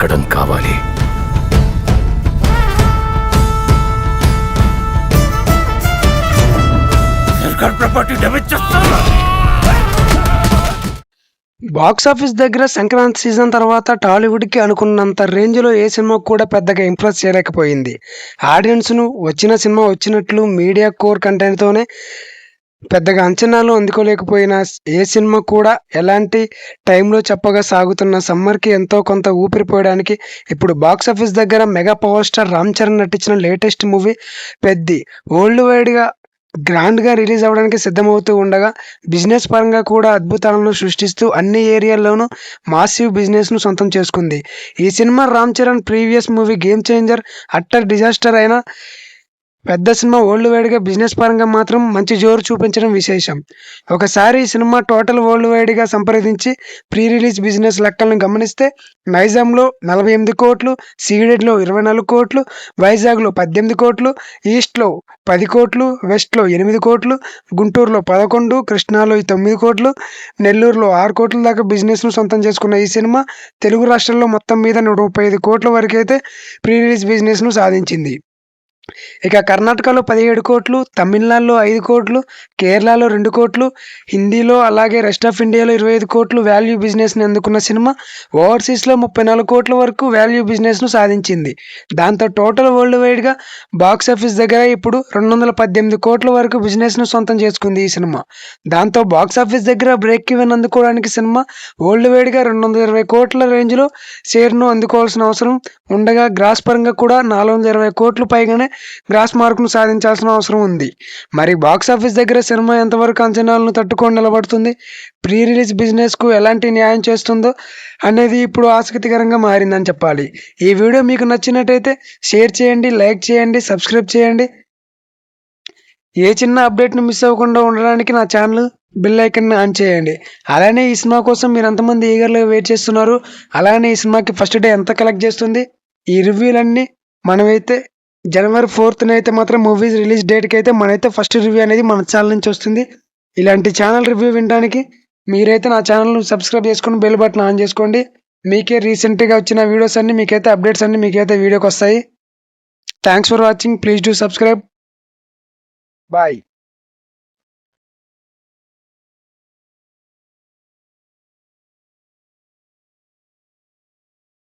ఎక్కడం కావాలి. బాక్సాఫీస్ దగ్గర సంక్రాంతి సీజన్ తర్వాత టాలీవుడ్కి అనుకున్నంత రేంజ్లో ఏ సినిమా కూడా పెద్దగా ఇంప్రెస్ చేయలేకపోయింది. ఆడియన్స్ను వచ్చిన సినిమా వచ్చినట్లు మీడియా కోర్ కంటెంట్తోనే పెద్దగా అంచనాలు అందుకోలేకపోయిన ఏ సినిమా కూడా ఎలాంటి టైంలో చెప్పగా సాగుతున్న సమ్మర్కి ఎంతో కొంత ఊపిరిపోయడానికి ఇప్పుడు బాక్సాఫీస్ దగ్గర mega power star Ram Charan నటించిన లేటెస్ట్ మూవీ పెద్ది వరల్డ్ వైడ్గా గ్రాండ్గా రిలీజ్ అవ్వడానికి సిద్ధమవుతూ ఉండగా బిజినెస్ పరంగా కూడా అద్భుతాలను సృష్టిస్తూ అన్ని ఏరియాల్లోనూ మాసివ్ బిజినెస్ను సొంతం చేసుకుంది. ఈ cinema Ram Charan previous movie game changer utter disaster అయిన పెద్ద సినిమా వరల్డ్ వైడ్గా బిజినెస్ పరంగా మాత్రం మంచి జోరు చూపించడం విశేషం. ఒకసారి ఈ సినిమా టోటల్ వరల్డ్ వైడ్గా సంప్రదించి ప్రీ రిలీజ్ బిజినెస్ లెక్కలను గమనిస్తే నైజాంలో 48 కోట్లు, సీడెడ్లో 24 కోట్లు, వైజాగ్లో 18 కోట్లు, ఈస్ట్లో 10 కోట్లు, వెస్ట్లో 8 కోట్లు, గుంటూరులో 11, కృష్ణాలో 9 కోట్లు, నెల్లూరులో 6 కోట్ల దాకా బిజినెస్ను సొంతం చేసుకున్న ఈ సినిమా తెలుగు రాష్ట్రాల్లో మొత్తం మీద 135 కోట్ల వరకైతే ప్రీ రిలీజ్ బిజినెస్ను సాధించింది. ఇక కర్ణాటకలో 17 కోట్లు, తమిళనాడులో 5 కోట్లు, కేరళలో 2 కోట్లు, హిందీలో అలాగే రెస్ట్ ఆఫ్ ఇండియాలో 25 కోట్లు వాల్యూ బిజినెస్ని అందుకున్న సినిమా ఓవర్సీస్లో 34 కోట్ల వరకు వాల్యూ బిజినెస్ను సాధించింది. దాంతో టోటల్ వరల్డ్ వైడ్గా బాక్సాఫీస్ దగ్గర ఇప్పుడు 218 కోట్ల వరకు బిజినెస్ను సొంతం చేసుకుంది ఈ సినిమా. దాంతో బాక్సాఫీస్ దగ్గర బ్రేక్ ఈవెన్ అందుకోవడానికి సినిమా వరల్డ్ వైడ్గా 220 కోట్ల రేంజ్లో షేర్ను అందుకోవాల్సిన అవసరం ఉండగా గ్రాస్ పరంగా కూడా 420 కోట్లు పైగానే గ్రాస్ మార్కును సాధించాల్సిన అవసరం ఉంది. మరి బాక్సాఫీస్ దగ్గర సినిమా ఎంతవరకు అంచనాలను తట్టుకొని నిలబడుతుంది, ప్రీ రిలీజ్ బిజినెస్కు ఎలాంటి న్యాయం చేస్తుందో అనేది ఇప్పుడు ఆసక్తికరంగా మారిందని చెప్పాలి. ఈ వీడియో మీకు నచ్చినట్టయితే షేర్ చేయండి, లైక్ చేయండి, సబ్స్క్రైబ్ చేయండి. ఏ చిన్న అప్డేట్ను మిస్ అవ్వకుండా ఉండడానికి నా ఛానల్ బెల్ ఐకాన్ని ఆన్ చేయండి. అలానే ఈ సినిమా కోసం మీరు ఎంతమంది ఈగర్గా వెయిట్ చేస్తున్నారు, అలానే ఈ సినిమాకి ఫస్ట్ డే ఎంత కలెక్ట్ చేస్తుంది, ఈ రివ్యూలన్నీ మనమైతే జనవరి 4th అయితే మాత్రం మూవీస్ రిలీజ్ డేట్కి అయితే మనైతే ఫస్ట్ రివ్యూ అనేది మన ఛానల్ నుంచి వస్తుంది. ఇలాంటి ఛానల్ రివ్యూ వినడానికి మీరైతే నా ఛానల్ను సబ్స్క్రైబ్ చేసుకొని బెల్ బటన్ ఆన్ చేసుకోండి. మీకే రీసెంట్గా వచ్చిన వీడియోస్ అన్నీ మీకైతే అప్డేట్స్ అన్నీ మీకైతే వీడియోకి వస్తాయి. Thanks for watching. Please do subscribe. Bye.